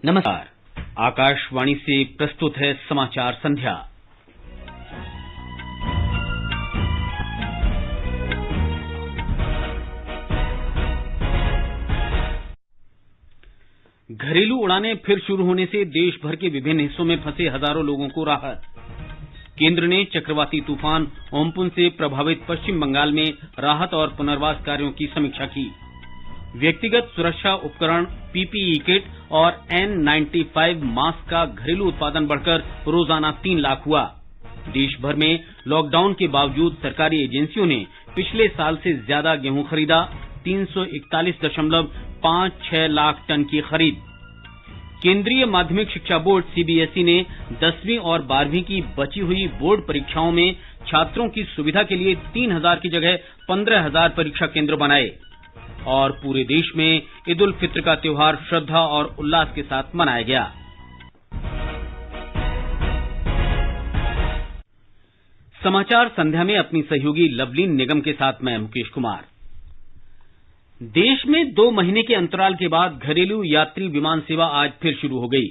नमस्कार। आकाशवाणी से प्रस्तुत है समाचार संध्या। घरेलू उड़ानें फिर शुरू होने से देश भर के विभिन्न हिस्सों में फंसे हजारों लोगों को राहत। केंद्र ने चक्रवाती तूफान ओम्पुन से प्रभावित पश्चिम बंगाल में राहत और पुनर्वास कार्यों की समीक्षा की। व्यक्तिगत सुरक्षा उपकरण, पीपीई किट और N95 मास्क का घरेलू उत्पादन बढ़कर रोजाना 3 लाख हुआ। देश भर में लॉकडाउन के बावजूद सरकारी एजेंसियों ने पिछले साल से ज्यादा गेहूं खरीदा। 341.56 लाख टन की खरीद। केंद्रीय माध्यमिक शिक्षा बोर्ड सीबीएसई ने 10वीं और 12वीं की बची हुई बोर्ड परीक्षाओं में छात्रों की सुविधा के लिए 3,000 की जगह 15,000 परीक्षा केंद्र बनाए। और पूरे देश में ईद उल फित्र का त्योहार श्रद्धा और उल्लास के साथ मनाया गया। समाचार संध्या में अपनी सहयोगी लवलीन निगम के साथ मैं मुकेश कुमार। देश में 2 महीने के अंतराल के बाद घरेलू यात्री विमान सेवा आज फिर शुरू हो गई।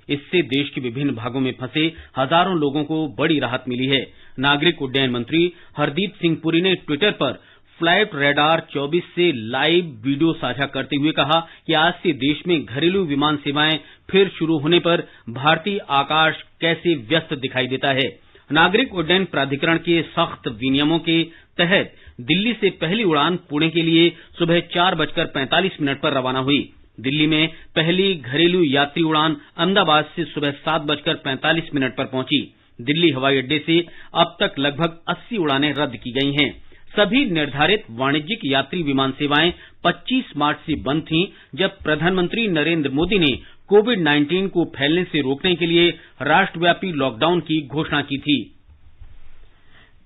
इससे देश के विभिन्न भागों में फंसे हजारों लोगों को बड़ी राहत मिली है। नागरिक उड्डयन मंत्री हरदीप सिंह पुरी ने ट्विटर पर फ्लाइट रेडार 24 से लाइव वीडियो साझा करते हुए कहा कि आज से देश में घरेलू विमान सेवाएं फिर शुरू होने पर भारतीय आकाश कैसे व्यस्त दिखाई देता है। नागरिक उड्डयन प्राधिकरण के सख्त विनियमों के तहत दिल्ली से पहली उड़ान पुणे के लिए सुबह 4:45 पर रवाना हुई। दिल्ली में पहली घरेलू यात्री उड़ान अहमदाबाद से सुबह 7:45 पर पहुंची। दिल्ली हवाई अड्डे से अब तक लगभग 80 उड़ानें रद्द की गई हैं। सभी निर्धारित वाणिज्यिक यात्री विमान सेवाएं 25 मार्च से बंद थीं, जब प्रधानमंत्री नरेंद्र मोदी ने कोविड-19 को फैलने से रोकने के लिए राष्ट्रव्यापी लॉकडाउन की घोषणा की थी।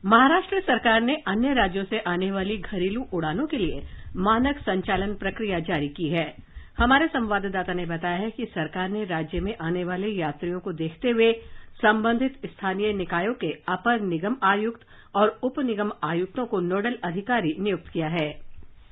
महाराष्ट्र सरकार ने अन्य राज्यों से आने वाली घरेलू उड़ानों के लिए मानक संचालन प्रक्रिया जारी की है। हमारे संवाददाता ने बताया है कि सरकार ने राज्य में आने वाले यात्रियों को देखते हुए संबंधित स्थानीय निकायों के अपर निगम आयुक्त और उप निगम आयुक्तों को नोडल अधिकारी नियुक्त किया है।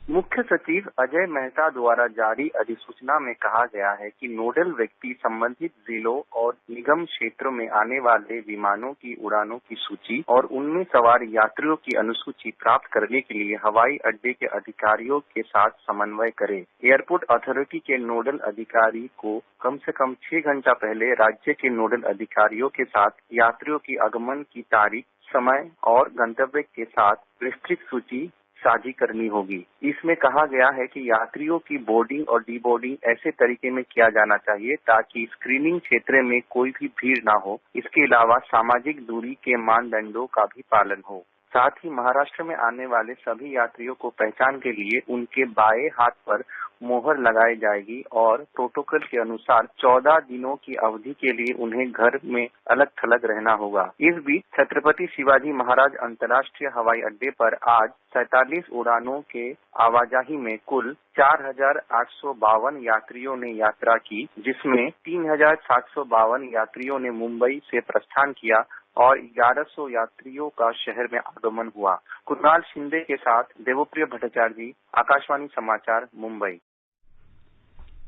मुख्य सचिव अजय मेहता द्वारा जारी अधिसूचना में कहा गया है कि नोडल व्यक्ति संबंधित जिलों और निगम क्षेत्रों में आने वाले विमानों की उड़ानों की सूची और उनमें सवार यात्रियों की अनुसूची प्राप्त करने के लिए हवाई अड्डे के अधिकारियों के साथ समन्वय करे। एयरपोर्ट अथॉरिटी के नोडल अधिकारी को कम से कम 6 घंटा पहले राज्य के नोडल अधिकारियों के साथ यात्रियों की आगमन की तारीख, समय और गंतव्य के साथ विस्तृत सूची साझी करनी होगी। इसमें कहा गया है कि यात्रियों की बोर्डिंग और डीबोर्डिंग ऐसे तरीके में किया जाना चाहिए ताकि स्क्रीनिंग क्षेत्र में कोई भी भीड़ ना हो। इसके अलावा सामाजिक दूरी के मानदंडों का भी पालन हो। साथ ही महाराष्ट्र में आने वाले सभी यात्रियों को पहचान के लिए उनके बाएं हाथ पर मोहर लगाई जाएगी और प्रोटोकॉल के अनुसार 14 दिनों की अवधि के लिए उन्हें घर में अलग थलग रहना होगा। इस बीच छत्रपति शिवाजी महाराज अंतर्राष्ट्रीय हवाई अड्डे पर आज 47 उड़ानों के आवाजाही में कुल 4,852 यात्रियों ने यात्रा की, जिसमें 3,752 यात्रियों ने मुंबई से प्रस्थान किया और 1100 यात्रियों का शहर में आगमन हुआ। कुणाल शिंदे के साथ देवप्रिय भट्टाचार्य जी, आकाशवाणी समाचार, मुंबई।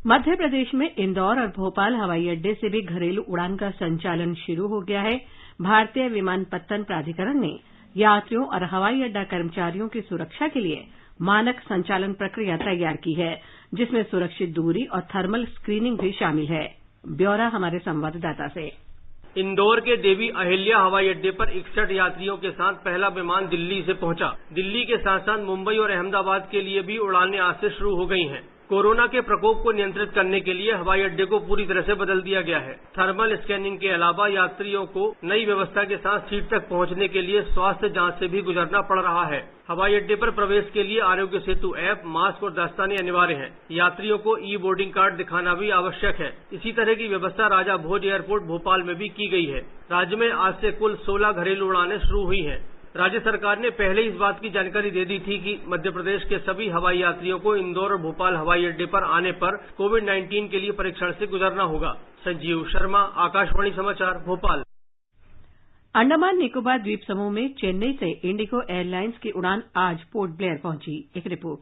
मध्य प्रदेश में इंदौर और भोपाल हवाई अड्डे से भी घरेलू उड़ान का संचालन शुरू हो गया है। भारतीय विमानपत्तन प्राधिकरण ने यात्रियों और हवाई अड्डा कर्मचारियों की सुरक्षा के लिए मानक संचालन प्रक्रिया तैयार की है, जिसमें सुरक्षित दूरी और थर्मल स्क्रीनिंग भी शामिल है। ब्यौरा हमारे संवाददाता से। इंदौर के देवी अहिल्या हवाई अड्डे पर 61 यात्रियों के साथ पहला विमान दिल्ली से पहुंचा। दिल्ली के साथ साथ मुंबई और अहमदाबाद के लिए भी उड़ानें आज से शुरू हो गई हैं। कोरोना के प्रकोप को नियंत्रित करने के लिए हवाई अड्डे को पूरी तरह से बदल दिया गया है। थर्मल स्कैनिंग के अलावा यात्रियों को नई व्यवस्था के साथ सीट तक पहुंचने के लिए स्वास्थ्य जांच से भी गुजरना पड़ रहा है। हवाई अड्डे पर प्रवेश के लिए आरोग्य सेतु ऐप, मास्क और दस्ताने अनिवार्य हैं। यात्रियों को ई बोर्डिंग कार्ड दिखाना भी आवश्यक है। इसी तरह की व्यवस्था राजा भोज एयरपोर्ट भोपाल में भी की गई है। राज्य में आज से कुल 16 घरेलू उड़ानें शुरू हुई हैं। राज्य सरकार ने पहले इस बात की जानकारी दे दी थी कि मध्य प्रदेश के सभी हवाई यात्रियों को इंदौर और भोपाल हवाई अड्डे पर आने पर कोविड-19 के लिए परीक्षण से गुजरना होगा। संजीव शर्मा, आकाशवाणी समाचार, भोपाल। अंडमान निकोबार द्वीप समूह में चेन्नई से इंडिगो एयरलाइंस की उड़ान आज पोर्ट ब्लेयर पहुंची। एक रिपोर्ट।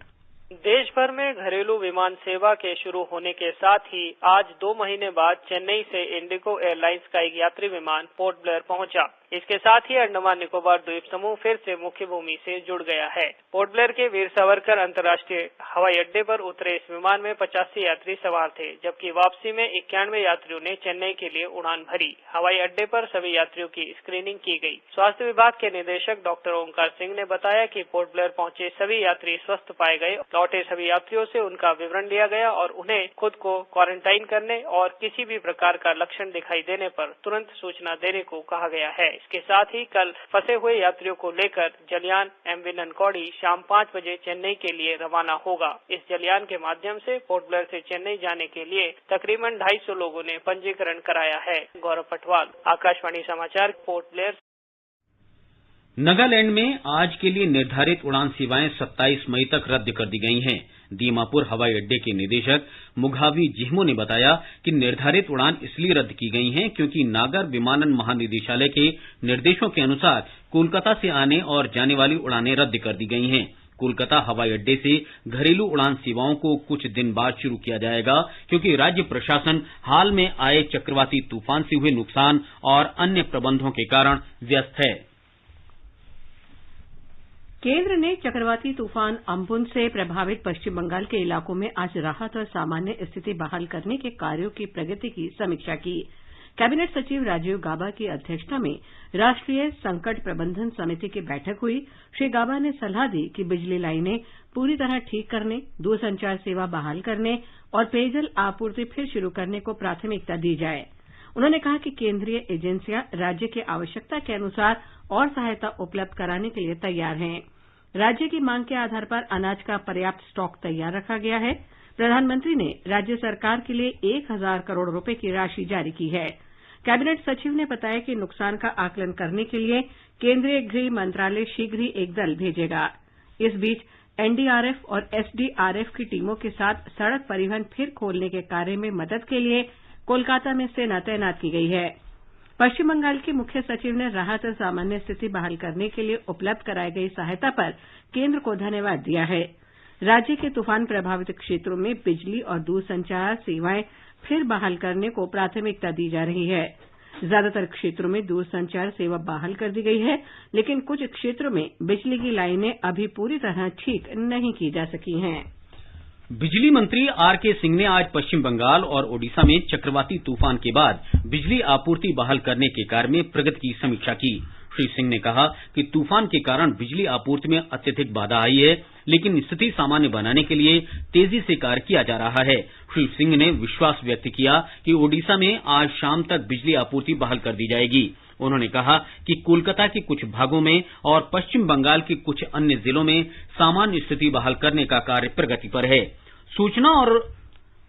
देश भर में घरेलू विमान सेवा के शुरू होने के साथ ही आज 2 महीने बाद चेन्नई से इंडिगो एयरलाइंस का एक यात्री विमान पोर्ट ब्लेयर पहुंचा। इसके साथ ही अंडमान निकोबार द्वीप समूह फिर से मुख्य भूमि से जुड़ गया है। पोर्ट ब्लेयर के वीर सावरकर अंतर्राष्ट्रीय हवाई अड्डे पर उतरे इस विमान में 85 यात्री सवार थे, जबकि वापसी में 91 यात्रियों ने चेन्नई के लिए उड़ान भरी। हवाई अड्डे पर सभी यात्रियों की स्क्रीनिंग की गई। स्वास्थ्य विभाग के निदेशक डॉक्टर ओंकार सिंह ने बताया कि पोर्ट ब्लेयर पहुंचे सभी यात्री स्वस्थ पाए गए। लौटे सभी यात्रियों से उनका विवरण लिया गया और उन्हें खुद को क्वारंटाइन करने और किसी भी प्रकार का लक्षण दिखाई देने पर तुरंत सूचना देने को कहा गया है। इसके साथ ही कल फंसे हुए यात्रियों को लेकर जलयान MV ननकौड़ी शाम 5 बजे चेन्नई के लिए रवाना होगा। इस जलयान के माध्यम से पोर्ट ब्लेयर से चेन्नई जाने के लिए तकरीबन 250 लोगों ने पंजीकरण कराया है। गौरव पटवाल, आकाशवाणी समाचार, पोर्ट ब्लेयर। नागालैंड में आज के लिए निर्धारित उड़ान सेवाएं 27 मई तक रद्द कर दी गई हैं। दीमापुर हवाई अड्डे के निदेशक मुघावी जिह्मो ने बताया कि निर्धारित उड़ान इसलिए रद्द की गई हैं क्योंकि नागर विमानन महानिदेशालय के निर्देशों के अनुसार कोलकाता से आने और जाने वाली उड़ानें रद्द कर दी गई हैं। कोलकाता हवाई अड्डे से घरेलू उड़ान सेवाओं को कुछ दिन बाद शुरू किया जाएगा क्योंकि राज्य प्रशासन हाल में आए चक्रवाती तूफान से हुए नुकसान और अन्य प्रबंधों के कारण व्यस्त है। केंद्र ने चक्रवाती तूफान अम्पुन से प्रभावित पश्चिम बंगाल के इलाकों में आज राहत और सामान्य स्थिति बहाल करने के कार्यों की प्रगति की समीक्षा की। कैबिनेट सचिव राजीव गाबा की अध्यक्षता में राष्ट्रीय संकट प्रबंधन समिति की बैठक हुई। श्री गाबा ने सलाह दी कि बिजली लाइनें पूरी तरह ठीक करने, दूरसंचार सेवा बहाल करने और पेयजल आपूर्ति फिर शुरू करने को प्राथमिकता दी जाए। उन्होंने कहा कि केंद्रीय एजेंसियां राज्य की आवश्यकता के अनुसार और सहायता उपलब्ध कराने के लिए तैयार हैं। राज्य की मांग के आधार पर अनाज का पर्याप्त स्टॉक तैयार रखा गया है। प्रधानमंत्री ने राज्य सरकार के लिए 1000 करोड़ रुपए की राशि जारी की है। कैबिनेट सचिव ने बताया कि नुकसान का आकलन करने के लिए केंद्रीय गृह मंत्रालय शीघ्र ही एक दल भेजेगा। इस बीच एनडीआरएफ और एसडीआरएफ की टीमों के साथ सड़क परिवहन फिर खोलने के कार्य में मदद के लिए कोलकाता में सेना तैनात की गई है। पश्चिम बंगाल के मुख्य सचिव ने राहत और सामान्य स्थिति बहाल करने के लिए उपलब्ध कराई गई सहायता पर केंद्र को धन्यवाद दिया है। राज्य के तूफान प्रभावित क्षेत्रों में बिजली और दूरसंचार सेवाएं फिर बहाल करने को प्राथमिकता दी जा रही है। ज्यादातर क्षेत्रों में दूरसंचार सेवा बहाल कर दी गई है, लेकिन कुछ क्षेत्रों में बिजली की लाइनें अभी पूरी तरह ठीक नहीं की जा सकी हैं। बिजली मंत्री आर.के. सिंह ने आज पश्चिम बंगाल और ओडिशा में चक्रवाती तूफान के बाद बिजली आपूर्ति बहाल करने के कार्य में प्रगति की समीक्षा की। श्री सिंह ने कहा कि तूफान के कारण बिजली आपूर्ति में अत्यधिक बाधा आई है, लेकिन स्थिति सामान्य बनाने के लिए तेजी से कार्य किया जा रहा है। श्री सिंह ने विश्वास व्यक्त किया कि ओडिशा में आज शाम तक बिजली आपूर्ति बहाल कर दी जाएगी। उन्होंने कहा कि कोलकाता के कुछ भागों में और पश्चिम बंगाल के कुछ अन्य जिलों में सामान्य स्थिति बहाल करने का कार्य प्रगति पर है। सूचना और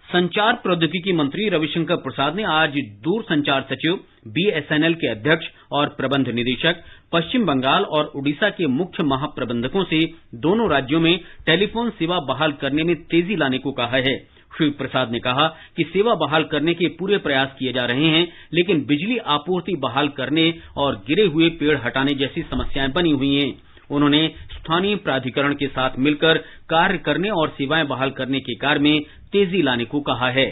संचार प्रौद्योगिकी मंत्री रविशंकर प्रसाद ने आज दूरसंचार सचिव, बीएसएनएल के अध्यक्ष और प्रबंध निदेशक, पश्चिम बंगाल और ओडिशा के मुख्य महाप्रबंधकों से दोनों राज्यों में टेलीफोन सेवा बहाल करने में तेजी लाने को कहा है। श्री प्रसाद ने कहा कि सेवा बहाल करने के पूरे प्रयास किए जा रहे हैं, लेकिन बिजली आपूर्ति बहाल करने और गिरे हुए पेड़ हटाने जैसी समस्याएं बनी हुई हैं। उन्होंने स्थानीय प्राधिकरण के साथ मिलकर कार्य करने और सेवाएं बहाल करने के कार्य में तेजी लाने को कहा है।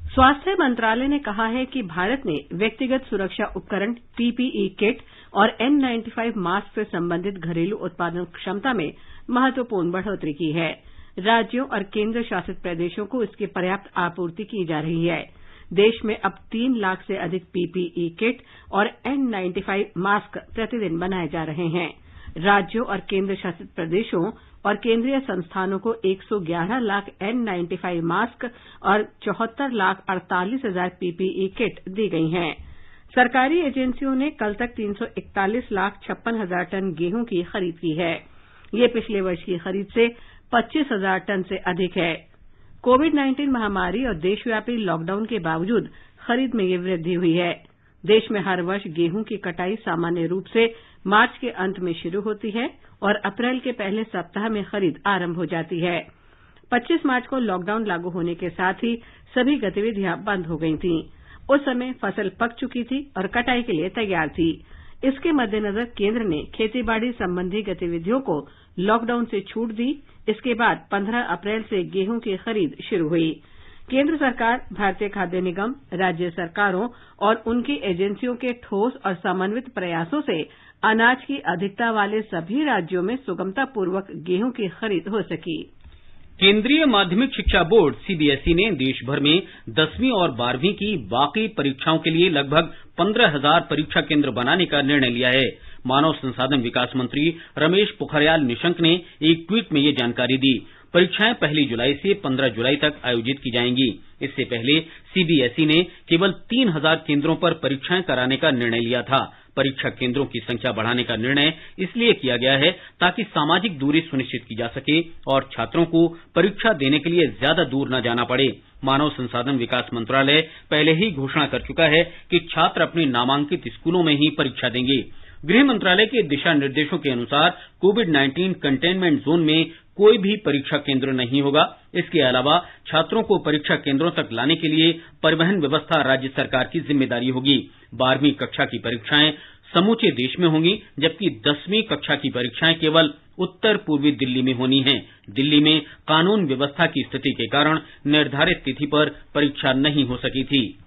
स्वास्थ्य मंत्रालय ने कहा है कि भारत ने व्यक्तिगत सुरक्षा उपकरण, पीपीई किट और N95 मास्क से संबंधित घरेलू उत्पादन क्षमता में महत्वपूर्ण बढ़ोतरी की है। राज्यों और केंद्र शासित प्रदेशों को इसकी पर्याप्त आपूर्ति की जा रही है। देश में अब 3 लाख से अधिक पीपीई किट और N95 मास्क प्रतिदिन बनाए जा रहे हैं। राज्यों और केंद्र शासित प्रदेशों और केंद्रीय संस्थानों को 111 लाख N95 मास्क और 74,48,000 पीपीई किट दी गई हैं। सरकारी एजेंसियों ने कल तक 341,56,000 टन गेहूं की खरीद की है। ये पिछले वर्ष की खरीद से 25,000 टन से अधिक है। कोविड-19 महामारी और देशव्यापी लॉकडाउन के बावजूद खरीद में ये वृद्धि हुई है। देश में हर वर्ष गेहूं की कटाई सामान्य रूप से मार्च के अंत में शुरू होती है और अप्रैल के पहले सप्ताह में खरीद आरंभ हो जाती है। 25 मार्च को लॉकडाउन लागू होने के साथ ही सभी गतिविधियां बंद हो गई थीं। उस समय फसल पक चुकी थी और कटाई के लिए तैयार थी। इसके मद्देनजर केंद्र ने खेतीबाड़ी संबंधी गतिविधियों को लॉकडाउन से छूट दी। इसके बाद 15 अप्रैल से गेहूं की खरीद शुरू हुई। केंद्र सरकार, भारतीय खाद्य निगम, राज्य सरकारों और उनकी एजेंसियों के ठोस और समन्वित प्रयासों से अनाज की अधिकता वाले सभी राज्यों में सुगमतापूर्वक गेहूं की खरीद हो सकी। केंद्रीय माध्यमिक शिक्षा बोर्ड सीबीएसई ने देश भर में 10वीं और 12वीं की बाकी परीक्षाओं के लिए लगभग 15,000 परीक्षा केंद्र बनाने का निर्णय लिया है। मानव संसाधन विकास मंत्री रमेश पोखरियाल निशंक ने एक ट्वीट में ये जानकारी दी। परीक्षाएं 1 जुलाई से 15 जुलाई तक आयोजित की जाएंगी। इससे पहले सीबीएसई ने केवल 3,000 केंद्रों पर परीक्षाएं कराने का निर्णय लिया था। परीक्षा केंद्रों की संख्या बढ़ाने का निर्णय इसलिए किया गया है ताकि सामाजिक दूरी सुनिश्चित की जा सके और छात्रों को परीक्षा देने के लिए ज्यादा दूर न जाना पड़े। मानव संसाधन विकास मंत्रालय पहले ही घोषणा कर चुका है कि छात्र अपने नामांकित स्कूलों में ही परीक्षा देंगे। गृह मंत्रालय के दिशा निर्देशों के अनुसार कोविड-19 कंटेनमेंट जोन में कोई भी परीक्षा केंद्र नहीं होगा। इसके अलावा छात्रों को परीक्षा केंद्रों तक लाने के लिए परिवहन व्यवस्था राज्य सरकार की जिम्मेदारी होगी। 12वीं कक्षा की परीक्षाएं समूचे देश में होंगी, जबकि 10वीं कक्षा की परीक्षाएं केवल उत्तर पूर्वी दिल्ली में होनी हैं। दिल्ली में कानून व्यवस्था की स्थिति के कारण निर्धारित तिथि पर परीक्षा नहीं हो सकी थी।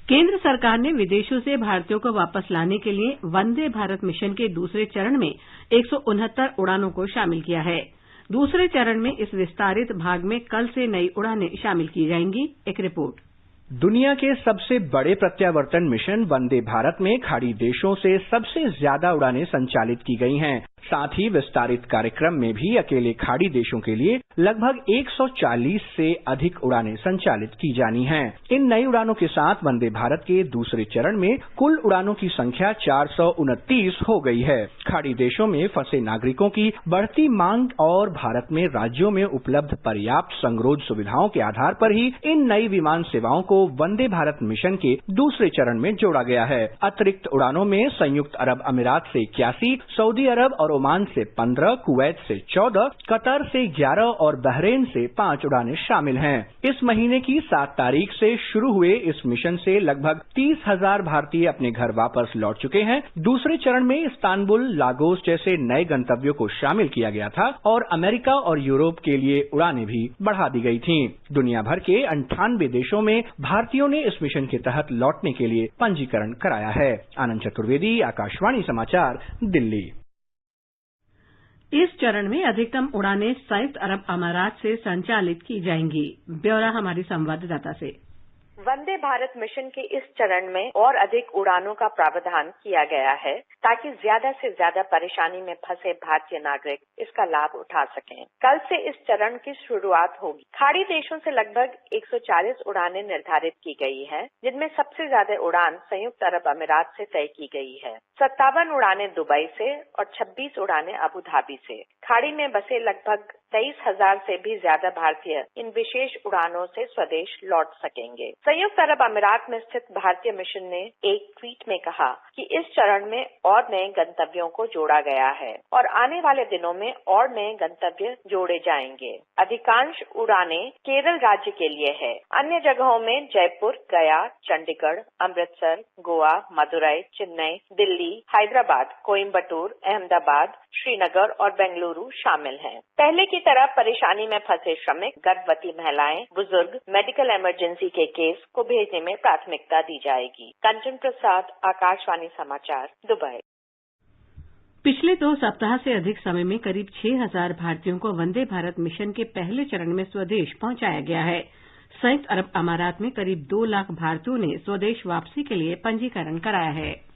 केंद्र सरकार ने विदेशों से भारतीयों को वापस लाने के लिए वंदे भारत मिशन के दूसरे चरण में 169 उड़ानों को शामिल किया है। दूसरे चरण में इस विस्तारित भाग में कल से नई उड़ानें शामिल की जाएंगी। एक रिपोर्ट। दुनिया के सबसे बड़े प्रत्यावर्तन मिशन वंदे भारत में खाड़ी देशों से सबसे ज्यादा उड़ानें संचालित की गई हैं। साथ ही विस्तारित कार्यक्रम में भी अकेले खाड़ी देशों के लिए लगभग 140 से अधिक उड़ानें संचालित की जानी हैं। इन नई उड़ानों के साथ वंदे भारत के दूसरे चरण में कुल उड़ानों की संख्या 429 हो गई है। खाड़ी देशों में फंसे नागरिकों की बढ़ती मांग और भारत में राज्यों में उपलब्ध पर्याप्त संगरोध सुविधाओं के आधार पर ही इन नई विमान सेवाओं को वंदे भारत मिशन के दूसरे चरण में जोड़ा गया है। अतिरिक्त उड़ानों में संयुक्त अरब अमीरात से 81, सऊदी अरब और ओमान से 15, कुवैत से 14, कतर से 11 और बहरेन से 5 उड़ानें शामिल हैं। इस महीने की 7 तारीख से शुरू हुए इस मिशन से लगभग 30,000 भारतीय अपने घर वापस लौट चुके हैं। दूसरे चरण में इस्तांबुल, लागोस जैसे नए गंतव्यों को शामिल किया गया था और अमेरिका और यूरोप के लिए उड़ानें भी बढ़ा दी गई थीं। दुनिया भर के 98 देशों में भारतीयों ने इस मिशन के तहत लौटने के लिए पंजीकरण कराया है। आनंद चतुर्वेदी, आकाशवाणी समाचार, दिल्ली। इस चरण में अधिकतम उड़ानें संयुक्त अरब अमारात से संचालित की जाएंगी। ब्यौरा हमारी संवाददाता से। वंदे भारत मिशन के इस चरण में और अधिक उड़ानों का प्रावधान किया गया है ताकि ज्यादा से ज्यादा परेशानी में फंसे भारतीय नागरिक इसका लाभ उठा सकें। कल से इस चरण की शुरुआत होगी। खाड़ी देशों से लगभग 140 उड़ानें निर्धारित की गई हैं, जिनमें सबसे ज्यादा उड़ान संयुक्त अरब अमीरात से तय की गई है। 57 उड़ानें दुबई से और 26 उड़ानें अबू धाबी से। खाड़ी में बसे लगभग 23,000 से भी ज्यादा भारतीय इन विशेष उड़ानों से स्वदेश लौट सकेंगे। संयुक्त अरब अमीरात में स्थित भारतीय मिशन ने एक ट्वीट में कहा कि इस चरण में और नए गंतव्यों को जोड़ा गया है और आने वाले दिनों में और नए गंतव्य जोड़े जाएंगे। अधिकांश उड़ानें केरल राज्य के लिए है। अन्य जगहों में जयपुर, गया, चंडीगढ़, अमृतसर, गोवा, मदुरई, चेन्नई, दिल्ली, हैदराबाद, कोयम्बटूर, अहमदाबाद, श्रीनगर और बेंगलुरु शामिल हैं। पहले की तरह परेशानी में फंसे श्रमिक, गर्भवती महिलाएं, बुजुर्ग, मेडिकल इमरजेंसी के केस को भेजने में प्राथमिकता दी जाएगी। कंचन प्रसाद, आकाशवाणी समाचार, दुबई। पिछले 2 सप्ताह से अधिक समय में करीब 6,000 भारतीयों को वंदे भारत मिशन के पहले चरण में स्वदेश पहुंचाया गया है। संयुक्त अरब अमारात में करीब 2 लाख भारतीयों ने स्वदेश वापसी के लिए पंजीकरण कराया है।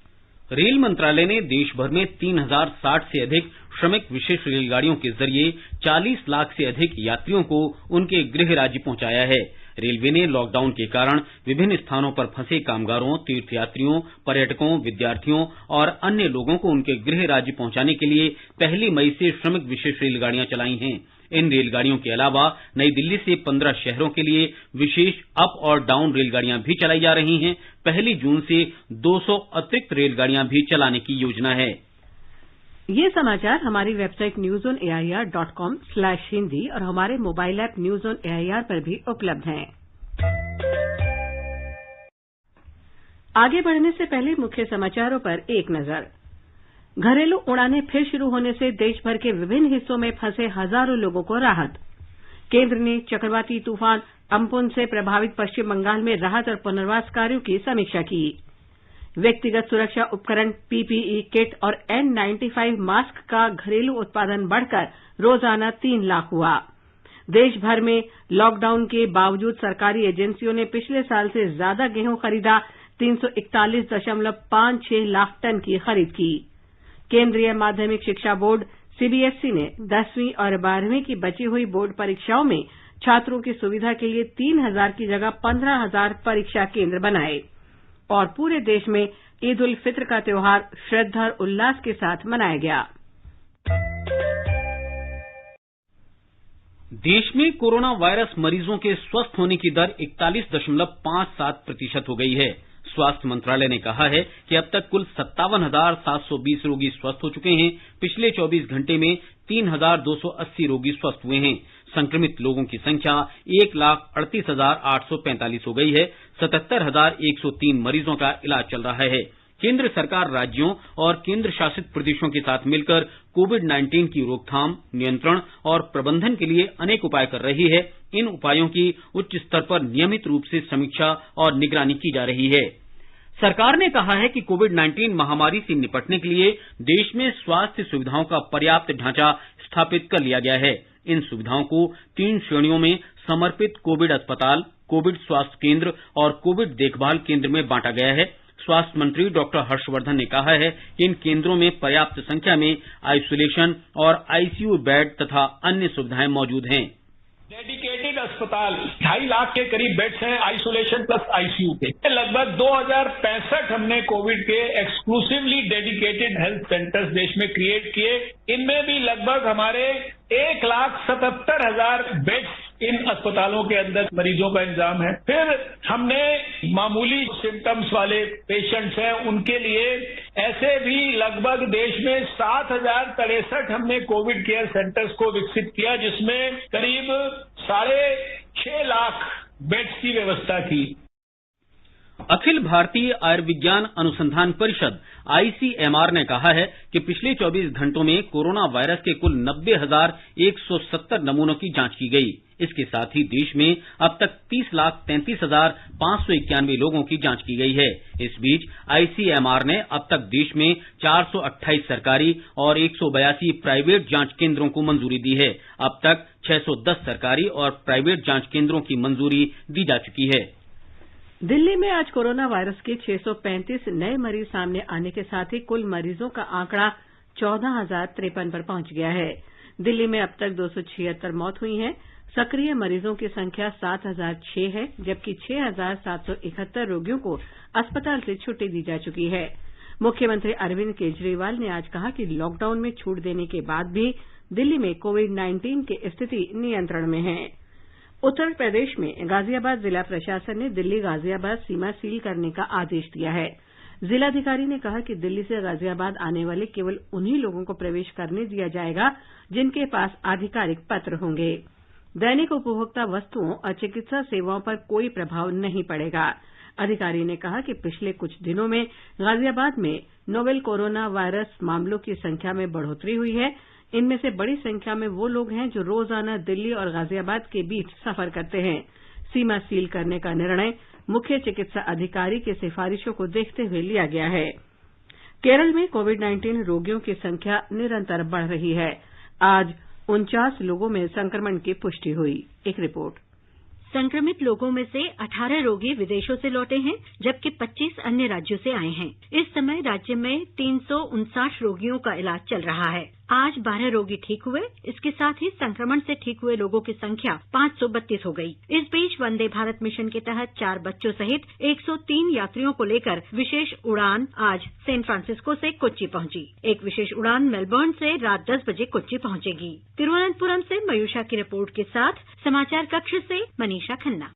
रेल मंत्रालय ने देश भर में 3,060 से अधिक श्रमिक विशेष रेलगाड़ियों के जरिए 40 लाख से अधिक यात्रियों को उनके गृह राज्य पहुंचाया है। रेलवे ने लॉकडाउन के कारण विभिन्न स्थानों पर फंसे कामगारों, तीर्थयात्रियों, पर्यटकों, विद्यार्थियों और अन्य लोगों को उनके गृह राज्य पहुंचाने के लिए 1 मई से श्रमिक विशेष रेलगाड़ियां चलाई हैं। इन रेलगाड़ियों के अलावा नई दिल्ली से 15 शहरों के लिए विशेष अप और डाउन रेलगाड़ियां भी चलाई जा रही हैं। 1 जून से 200 अतिरिक्त रेलगाड़ियां भी चलाने की योजना है। ये समाचार हमारी वेबसाइट newsonair.com/hindi और हमारे mobile app news on AIR पर भी उपलब्ध हैं। आगे बढ़ने से पहले मुख्य समाचारों पर एक नजर। घरेलू उड़ानें फिर शुरू होने से देश भर के विभिन्न हिस्सों में फंसे हजारों लोगों को राहत। केंद्र ने चक्रवाती तूफान अम्पुन से प्रभावित पश्चिम बंगाल में राहत और पुनर्वास कार्यों की समीक्षा की। व्यक्तिगत सुरक्षा उपकरण पीपीई किट और N95 मास्क का घरेलू उत्पादन बढ़कर रोजाना 3 लाख हुआ। देश भर में लॉकडाउन के बावजूद सरकारी एजेंसियों ने पिछले साल से ज्यादा गेहूं खरीदा। 341.56 लाख टन की खरीद की। केंद्रीय माध्यमिक शिक्षा बोर्ड सीबीएसई ने 10वीं और 12वीं की बची हुई बोर्ड परीक्षाओं में छात्रों की सुविधा के लिए 3,000 की जगह 15,000 परीक्षा केंद्र बनाए। और पूरे देश में ईद उल फित्र का त्योहार श्रद्धा और उल्लास के साथ मनाया गया। देश में कोरोना वायरस मरीजों के स्वस्थ होने की दर 41.57% हो गई है। स्वास्थ्य मंत्रालय ने कहा है कि अब तक कुल 57,720 रोगी स्वस्थ हो चुके हैं। पिछले 24 घंटे में 3,280 रोगी स्वस्थ हुए हैं। संक्रमित लोगों की संख्या 1,38,845 हो गई है। 77,103 मरीजों का इलाज चल रहा है। केंद्र सरकार राज्यों और केंद्र शासित प्रदेशों के साथ मिलकर कोविड-19 की रोकथाम, नियंत्रण और प्रबंधन के लिए अनेक उपाय कर रही है। इन उपायों की उच्च स्तर पर नियमित रूप से समीक्षा और निगरानी की जा रही है। सरकार ने कहा है कि कोविड-19 महामारी से निपटने के लिए देश में स्वास्थ्य सुविधाओं का पर्याप्त ढांचा स्थापित कर लिया गया है। इन सुविधाओं को 3 श्रेणियों में समर्पित कोविड अस्पताल, कोविड स्वास्थ्य केंद्र और कोविड देखभाल केंद्र में बांटा गया है। स्वास्थ्य मंत्री डॉक्टर हर्षवर्धन ने कहा है कि इन केंद्रों में पर्याप्त संख्या में आइसोलेशन और आईसीयू बेड तथा अन्य सुविधाएं मौजूद हैं। डेडिकेटेड अस्पताल 2.5 लाख के करीब बेड्स हैं आइसोलेशन प्लस आईसीयू के। लगभग 2065 हमने कोविड के एक्सक्लूसिवली डेडिकेटेड हेल्थ सेंटर्स देश में क्रिएट किए। इनमें भी लगभग हमारे 1,77,000 बेड्स इन अस्पतालों के अंदर मरीजों का इंतजाम है। फिर हमने मामूली सिम्टम्स वाले पेशेंट्स हैं उनके लिए ऐसे भी लगभग देश में 7,063 हमने कोविड केयर सेंटर्स को विकसित किया, जिसमें करीब 6.5 लाख बेड्स की व्यवस्था की। अखिल भारतीय आयुर्विज्ञान अनुसंधान परिषद आईसीएमआर ने कहा है कि पिछले 24 घंटों में कोरोना वायरस के कुल 90,170 नमूनों की जांच की गई। इसके साथ ही देश में अब तक 30,33,591 लोगों की जांच की गई है। इस बीच आईसीएमआर ने अब तक देश में 428 सरकारी और 182 प्राइवेट जांच केंद्रों को मंजूरी दी है। अब तक 610 सरकारी और प्राइवेट जांच केंद्रों की मंजूरी दी जा चुकी है। दिल्ली में आज कोरोना वायरस के 635 नए मरीज सामने आने के साथ ही कुल मरीजों का आंकड़ा 14,053 पर पहुंच गया है। दिल्ली में अब तक 276 मौत हुई है। सक्रिय मरीजों की संख्या 7,006 है, जबकि 6,771 रोगियों को अस्पताल से छुट्टी दी जा चुकी है। मुख्यमंत्री अरविंद केजरीवाल ने आज कहा कि लॉकडाउन में छूट देने के बाद भी दिल्ली में कोविड-19 की स्थिति नियंत्रण में है। उत्तर प्रदेश में गाजियाबाद जिला प्रशासन ने दिल्ली गाजियाबाद सीमा सील करने का आदेश दिया है। जिलाधिकारी ने कहा कि दिल्ली से गाजियाबाद आने वाले केवल उन्हीं लोगों को प्रवेश करने दिया जाएगा जिनके पास आधिकारिक पत्र होंगे। दैनिक उपभोक्ता वस्तुओं और चिकित्सा सेवाओं पर कोई प्रभाव नहीं पड़ेगा। अधिकारी ने कहा कि पिछले कुछ दिनों में गाजियाबाद में नोवेल कोरोना वायरस मामलों की संख्या में बढ़ोतरी हुई है। इनमें से बड़ी संख्या में वो लोग हैं जो रोजाना दिल्ली और गाजियाबाद के बीच सफर करते हैं। सीमा सील करने का निर्णय मुख्य चिकित्सा अधिकारी की सिफारिशों को देखते हुए लिया गया है। केरल में कोविड-19 रोगियों की संख्या निरंतर बढ़ रही है। आज 49 लोगों में संक्रमण की पुष्टि हुई। एक रिपोर्ट। संक्रमित लोगों में से 18 रोगी विदेशों से लौटे हैं, जबकि 25 अन्य राज्यों से आए हैं। इस समय राज्य में 359 रोगियों का इलाज चल रहा है। आज 12 रोगी ठीक हुए। इसके साथ ही संक्रमण से ठीक हुए लोगों की संख्या 532 हो गई। इस बीच वंदे भारत मिशन के तहत 4 बच्चों सहित 103 यात्रियों को लेकर विशेष उड़ान आज सैन फ्रांसिस्को से कोच्चि पहुंची। एक विशेष उड़ान मेलबर्न से रात 10 बजे कोच्चि पहुंचेगी। तिरुवनंतपुरम से मयूषा की रिपोर्ट के साथ समाचार कक्ष से मनीषा खन्ना।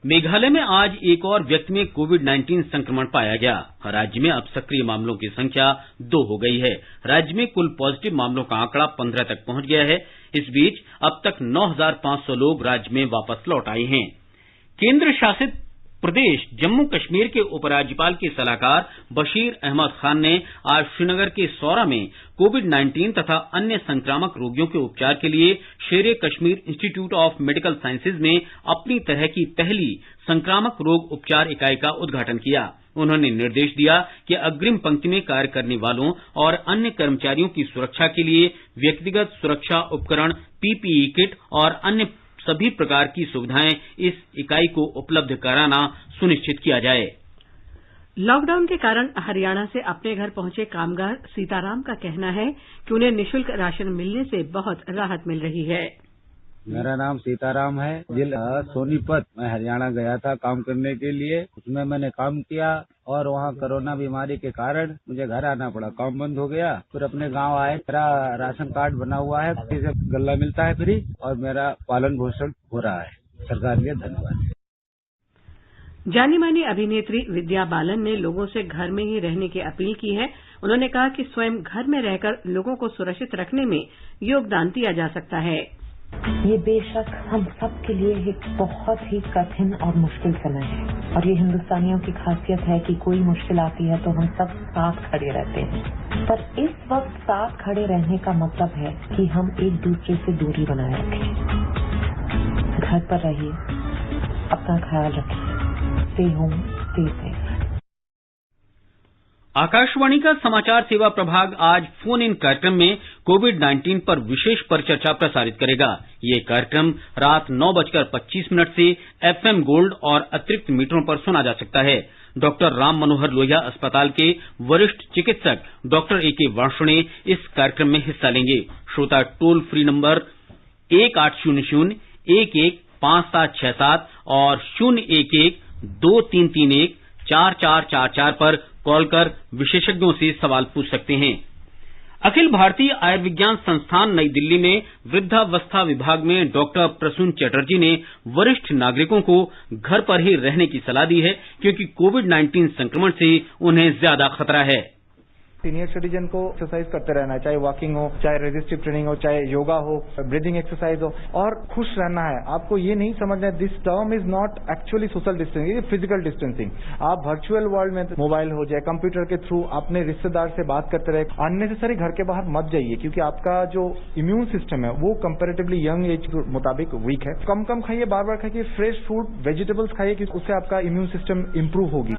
मेघालय में आज एक और व्यक्ति में कोविड-19 संक्रमण पाया गया। राज्य में अब सक्रिय मामलों की संख्या 2 हो गई है। राज्य में कुल पॉजिटिव मामलों का आंकड़ा 15 तक पहुंच गया है। इस बीच अब तक 9,500 लोग राज्य में वापस लौट आए हैं। केंद्र शासित प्रदेश जम्मू कश्मीर के उपराज्यपाल के सलाहकार बशीर अहमद खान ने आज श्रीनगर के सौरा में कोविड-19 तथा अन्य संक्रामक रोगियों के उपचार के लिए शेरे Kashmir institute of medical sciences में अपनी तरह की पहली संक्रामक रोग उपचार इकाई का उद्घाटन किया। उन्होंने निर्देश दिया कि अग्रिम पंक्ति में कार्य करने वालों और अन्य कर्मचारियों की सुरक्षा के लिए व्यक्तिगत सुरक्षा उपकरण, पीपीई किट और अन्य सभी प्रकार की सुविधाएं इस इकाई को उपलब्ध कराना सुनिश्चित किया जाए। लॉकडाउन के कारण हरियाणा से अपने घर पहुंचे कामगार सीताराम का कहना है कि उन्हें निःशुल्क राशन मिलने से बहुत राहत मिल रही है। मेरा नाम सीताराम है, जिला सोनीपत। मैं हरियाणा गया था काम करने के लिए, उसमें मैंने काम किया और वहाँ कोरोना बीमारी के कारण मुझे घर आना पड़ा, काम बंद हो गया। फिर अपने गांव आए, मेरा राशन कार्ड बना हुआ है, जिसे गल्ला मिलता है फ्री और मेरा पालन पोषण हो रहा है। सरकार के लिए धन्यवाद। जानी मानी अभिनेत्री विद्या बालन ने लोगों से घर में ही रहने की अपील की है। उन्होंने कहा कि स्वयं घर में रहकर लोगों को सुरक्षित रखने में योगदान दिया जा सकता है। ये बेशक हम सब के लिए एक बहुत ही कठिन और मुश्किल समय है और ये हिंदुस्तानियों की खासियत है कि कोई मुश्किल आती है तो हम सब साथ खड़े रहते हैं। पर इस वक्त साथ खड़े रहने का मतलब है कि हम एक दूसरे से दूरी बनाए रखें। घर पर रहिए, अपना ख्याल रखिए, stay home, stay safe. Akashvani का समाचार सेवा प्रभाग आज फोन इन कार्यक्रम में कोविड-19 पर विशेष परिचर्चा प्रसारित करेगा। ये कार्यक्रम रात 9:25 से FM गोल्ड और अतिरिक्त मीटरों पर सुना जा सकता है। डॉक्टर राम मनोहर लोहिया अस्पताल के वरिष्ठ चिकित्सक डॉक्टर AK वार्ष्णेय इस कार्यक्रम में हिस्सा लेंगे। श्रोता टोल फ्री नंबर 1800-115767 और 011-2331-4444 पर कॉल कर विशेषज्ञों से सवाल पूछ सकते हैं। अखिल भारतीय आयुर्विज्ञान संस्थान नई दिल्ली में वृद्धावस्था विभाग में डॉक्टर प्रसून चटर्जी ने वरिष्ठ नागरिकों को घर पर ही रहने की सलाह दी है, क्योंकि कोविड-19 संक्रमण से उन्हें ज्यादा खतरा है। सीनियर सिटीजन को एक्सरसाइज करते रहना है, चाहे वॉकिंग हो, चाहे रेजिस्टिव ट्रेनिंग हो, चाहे योगा हो, ब्रीदिंग एक्सरसाइज हो, और खुश रहना है। आपको ये नहीं समझना है this term is not actually social distancing, ये फिजिकल डिस्टेंसिंग। आप वर्चुअल वर्ल्ड में मोबाइल हो जाए, कंप्यूटर के थ्रू अपने रिश्तेदार से बात करते रहे। अननेसेसरी घर के बाहर मत जाइए, क्योंकि आपका जो इम्यून सिस्टम है वो कंपेरेटिवली यंग एज के मुताबिक वीक है। कम कम खाइए, बार बार खाइए, फ्रेश फूड, वेजिटेबल्स खाइए, उससे आपका इम्यून सिस्टम इंप्रूव होगी।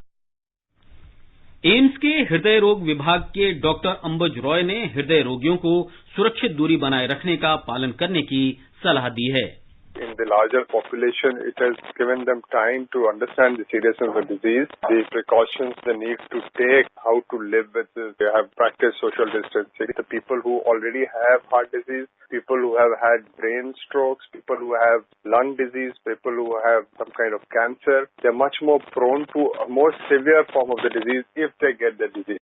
एम्स के हृदय रोग विभाग के डॉक्टर अंबुज रॉय ने हृदय रोगियों को सुरक्षित दूरी बनाए रखने का पालन करने की सलाह दी है। In the larger population, it has given them time to understand the seriousness of the disease, the precautions they need to take, how to live with it. They have practiced social distancing. The people who already have heart disease, people who have had brain strokes, people who have lung disease, people who have some kind of cancer, they're much more prone to a more severe form of the disease if they get the disease.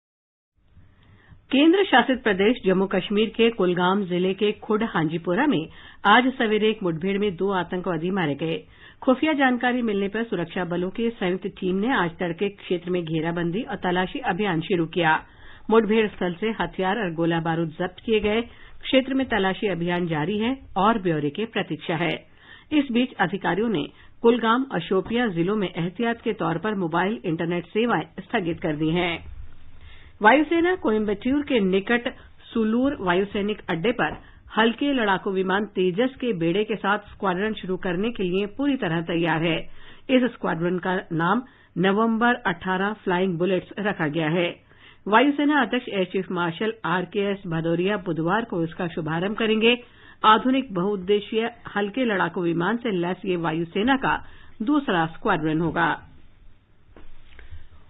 केंद्र शासित प्रदेश जम्मू कश्मीर के कुलगाम जिले के खुड हांजीपोरा में आज सवेरे एक मुठभेड़ में 2 आतंकवादी मारे गए। खुफिया जानकारी मिलने पर सुरक्षा बलों की संयुक्त टीम ने आज तड़के क्षेत्र में घेराबंदी और तलाशी अभियान शुरू किया। मुठभेड़ स्थल से हथियार और गोला बारूद जब्त किए गए। क्षेत्र में तलाशी अभियान जारी है और ब्यौरे की प्रतीक्षा है। इस बीच अधिकारियों ने कुलगाम और शोपियां जिलों में एहतियात के तौर पर मोबाइल इंटरनेट सेवाएं स्थगित कर दी हैं। वायुसेना कोयम्बटूर के निकट सुलूर वायुसैनिक अड्डे पर हल्के लड़ाकू विमान तेजस के बेड़े के साथ स्क्वाड्रन शुरू करने के लिए पूरी तरह तैयार है। इस स्क्वाड्रन का नाम नवंबर 18 फ्लाइंग बुलेट्स रखा गया है। वायुसेना अध्यक्ष air chief marshal RKS Bhadauria बुधवार को इसका शुभारंभ करेंगे। आधुनिक बहुउद्देशीय हल्के लड़ाकू विमान से लैस ये वायुसेना का दूसरा स्क्वाड्रन होगा।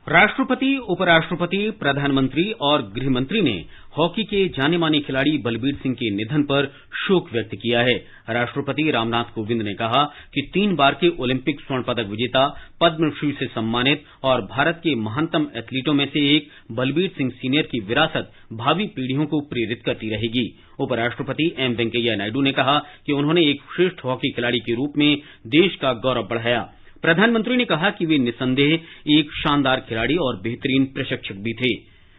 राष्ट्रपति, उपराष्ट्रपति, प्रधानमंत्री और गृहमंत्री ने हॉकी के जाने माने खिलाड़ी बलबीर सिंह के निधन पर शोक व्यक्त किया है। राष्ट्रपति रामनाथ कोविंद ने कहा कि 3 बार के ओलंपिक स्वर्ण पदक विजेता, पद्मश्री से सम्मानित और भारत के महानतम एथलीटों में से एक बलबीर सिंह सीनियर की विरासत भावी पीढ़ियों को प्रेरित करती रहेगी। उपराष्ट्रपति M वेंकैया नायडू ने कहा कि उन्होंने एक श्रेष्ठ हॉकी खिलाड़ी के रूप में देश का गौरव बढ़ाया। प्रधानमंत्री ने कहा कि वे निसंदेह एक शानदार खिलाड़ी और बेहतरीन प्रशिक्षक भी थे।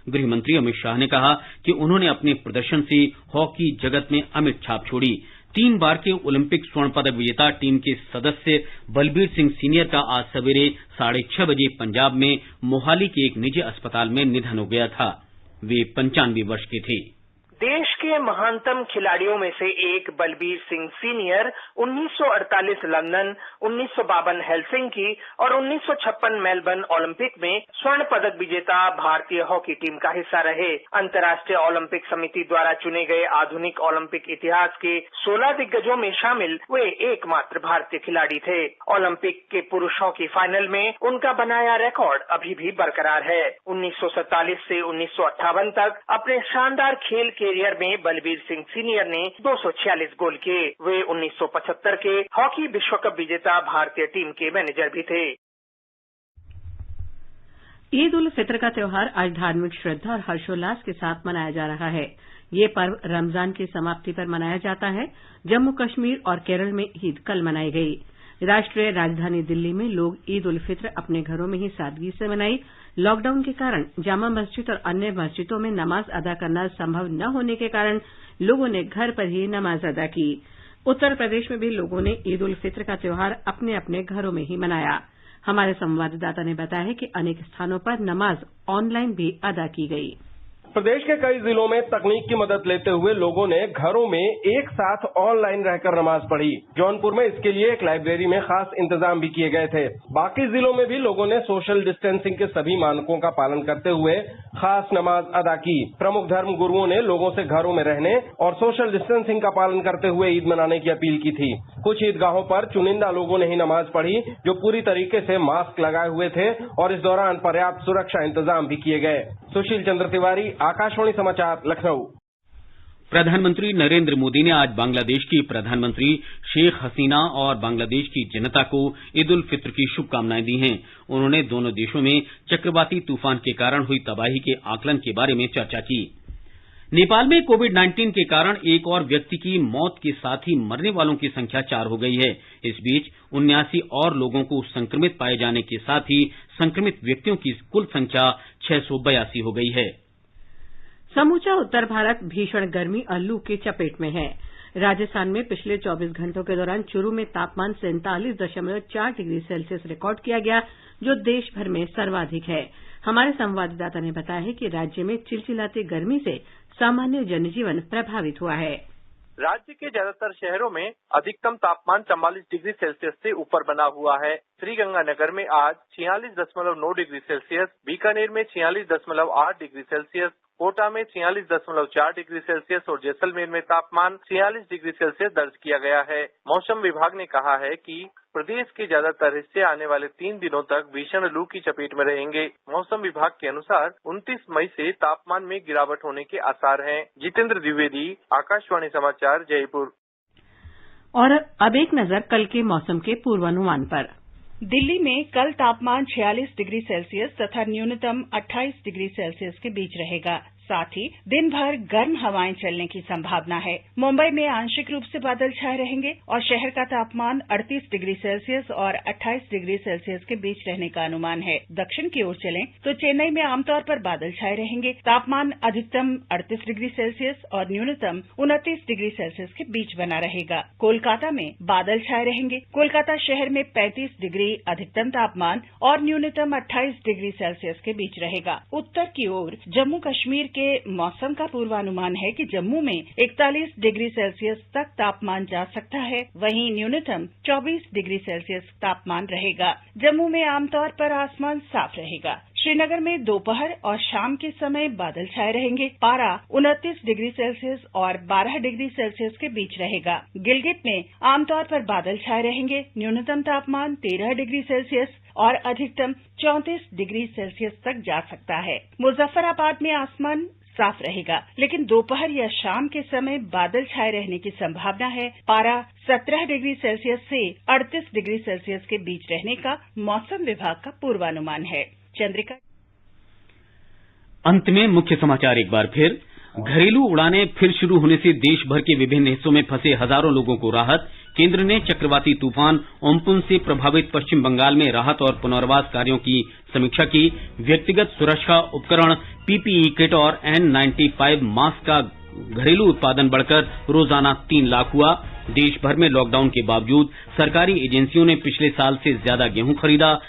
गृहमंत्री अमित शाह ने कहा कि उन्होंने अपने प्रदर्शन से हॉकी जगत में अमिट छाप छोड़ी। 3 बार के ओलंपिक स्वर्ण पदक विजेता टीम के सदस्य बलबीर सिंह सीनियर का आज सवेरे 6:30 बजे पंजाब में मोहाली के एक निजी अस्पताल में निधन हो गया था। वे 95 वर्ष के थे। देश के महानतम खिलाड़ियों में से एक Balbir Singh senior 1948 London, 1952 Helsinki और 1956 मेलबर्न ओलंपिक में स्वर्ण पदक विजेता भारतीय हॉकी टीम का हिस्सा रहे। अंतर्राष्ट्रीय ओलंपिक समिति द्वारा चुने गए आधुनिक ओलंपिक इतिहास के 16 दिग्गजों में शामिल वे एकमात्र भारतीय खिलाड़ी थे। ओलंपिक के पुरुष हॉकी फाइनल में उनका बनाया रिकॉर्ड अभी भी बरकरार है। 1947 से 1958 तक अपने शानदार खेल कैरियर में बलबीर सिंह सीनियर ने 246 गोल किए। वे 1975 के हॉकी विश्व कप विजेता भारतीय टीम के मैनेजर भी थे। ईद उल फित्र का त्योहार आज धार्मिक श्रद्धा और हर्षोल्लास के साथ मनाया जा रहा है। ये पर्व रमजान की समाप्ति पर मनाया जाता है। जम्मू कश्मीर और केरल में ईद कल मनाई गई। राष्ट्रीय राजधानी दिल्ली में लोग ईद उल फित्र अपने घरों में ही सादगी से मनाई। लॉकडाउन के कारण जामा मस्जिद और अन्य मस्जिदों में नमाज अदा करना संभव न होने के कारण लोगों ने घर पर ही नमाज अदा की। उत्तर प्रदेश में भी लोगों ने ईद उल फित्र का त्योहार अपने अपने घरों में ही मनाया। हमारे संवाददाता ने बताया है कि अनेक स्थानों पर नमाज ऑनलाइन भी अदा की गई। प्रदेश के कई जिलों में तकनीक की मदद लेते हुए लोगों ने घरों में एक साथ ऑनलाइन रहकर नमाज पढ़ी। जौनपुर में इसके लिए एक लाइब्रेरी में खास इंतजाम भी किए गए थे। बाकी जिलों में भी लोगों ने सोशल डिस्टेंसिंग के सभी मानकों का पालन करते हुए खास नमाज अदा की। प्रमुख धर्म गुरुओं ने लोगों से घरों में रहने और सोशल डिस्टेंसिंग का पालन करते हुए ईद मनाने की अपील की थी। कुछ ईदगाहों पर चुनिंदा लोगों ने ही नमाज पढ़ी जो पूरी तरीके से मास्क लगाए हुए थे और इस दौरान पर्याप्त सुरक्षा इंतजाम भी किए गए। सुशील चंद्र तिवारी, आकाशवाणी समाचार, लखनऊ। प्रधानमंत्री नरेंद्र मोदी ने आज बांग्लादेश की प्रधानमंत्री शेख हसीना और बांग्लादेश की जनता को ईद उल फित्र की शुभकामनाएं दी हैं। उन्होंने दोनों देशों में चक्रवाती तूफान के कारण हुई तबाही के आकलन के बारे में चर्चा की। नेपाल में कोविड-19 के कारण एक और व्यक्ति की मौत के साथ ही मरने वालों की संख्या 4 हो गई है। इस बीच 79 और लोगों को संक्रमित पाए जाने के साथ ही संक्रमित व्यक्तियों की कुल संख्या 682 हो गई है। समूचा उत्तर भारत भीषण गर्मी और लू की चपेट में है। राजस्थान में पिछले 24 घंटों के दौरान चूरू में तापमान 47.4 डिग्री सेल्सियस रिकॉर्ड किया गया, जो देश भर में सर्वाधिक है। हमारे संवाददाता ने बताया है कि राज्य में चिलचिलाती गर्मी से सामान्य जनजीवन प्रभावित हुआ है। राज्य के ज्यादातर शहरों में अधिकतम तापमान 44 डिग्री सेल्सियस से ऊपर बना हुआ है। श्रीगंगानगर में आज 46.9 डिग्री सेल्सियस, बीकानेर में 46.8 डिग्री सेल्सियस, कोटा में 46.4 डिग्री सेल्सियस और जैसलमेर में तापमान 46 डिग्री सेल्सियस दर्ज किया गया है। मौसम विभाग ने कहा है कि प्रदेश के ज्यादातर हिस्से आने वाले 3 दिनों तक भीषण लू की चपेट में रहेंगे। मौसम विभाग के अनुसार 29 मई से तापमान में गिरावट होने के आसार हैं। जितेंद्र द्विवेदी, आकाशवाणी समाचार, जयपुर। और अब एक नजर कल के मौसम के पूर्वानुमान पर। दिल्ली में कल तापमान 46 डिग्री सेल्सियस तथा न्यूनतम 28 डिग्री सेल्सियस के बीच रहेगा। साथ ही दिन भर गर्म हवाएं चलने की संभावना है। मुंबई में आंशिक रूप से बादल छाए रहेंगे और शहर का तापमान 38 डिग्री सेल्सियस और 28 डिग्री सेल्सियस के बीच रहने का अनुमान है। दक्षिण की ओर चलें तो चेन्नई में आमतौर पर बादल छाए रहेंगे। तापमान अधिकतम 38 डिग्री सेल्सियस और न्यूनतम 29 डिग्री सेल्सियस के बीच बना रहेगा। कोलकाता में बादल छाए रहेंगे। कोलकाता शहर में 35 डिग्री अधिकतम तापमान और न्यूनतम 28 डिग्री सेल्सियस के बीच रहेगा। उत्तर की ओर जम्मू कश्मीर के मौसम का पूर्वानुमान है कि जम्मू में 41 डिग्री सेल्सियस तक तापमान जा सकता है। वहीं न्यूनतम 24 डिग्री सेल्सियस तापमान रहेगा। जम्मू में आमतौर पर आसमान साफ रहेगा। श्रीनगर में दोपहर और शाम के समय बादल छाए रहेंगे। पारा 29 डिग्री सेल्सियस और 12 डिग्री सेल्सियस के बीच रहेगा। गिलगित में आमतौर पर बादल छाए रहेंगे। न्यूनतम तापमान 13 डिग्री सेल्सियस और अधिकतम 34 डिग्री सेल्सियस तक जा सकता है। मुजफ्फराबाद में आसमान साफ रहेगा, लेकिन दोपहर या शाम के समय बादल छाए रहने की संभावना है। पारा 17 डिग्री सेल्सियस से 38 डिग्री सेल्सियस के बीच रहने का मौसम विभाग का पूर्वानुमान है। चंद्रिका। अंत में मुख्य समाचार एक बार फिर। घरेलू उड़ानें फिर शुरू होने से देश भर के विभिन्न हिस्सों में फंसे हजारों लोगों को राहत। केंद्र ने चक्रवाती तूफान ओम्पुन से प्रभावित पश्चिम बंगाल में राहत और पुनर्वास कार्यों की समीक्षा की। व्यक्तिगत सुरक्षा उपकरण, पीपीई किट और N95 मास्क का घरेलू उत्पादन बढ़कर रोजाना 3 लाख हुआ। देश भर में लॉकडाउन के बावजूद सरकारी एजेंसियों ने पिछले साल से ज्यादा गेहूं खरीदा।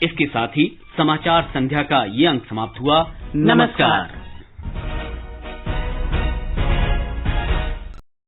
इसके साथ ही समाचार संध्या का ये अंक समाप्त हुआ। नमस्कार।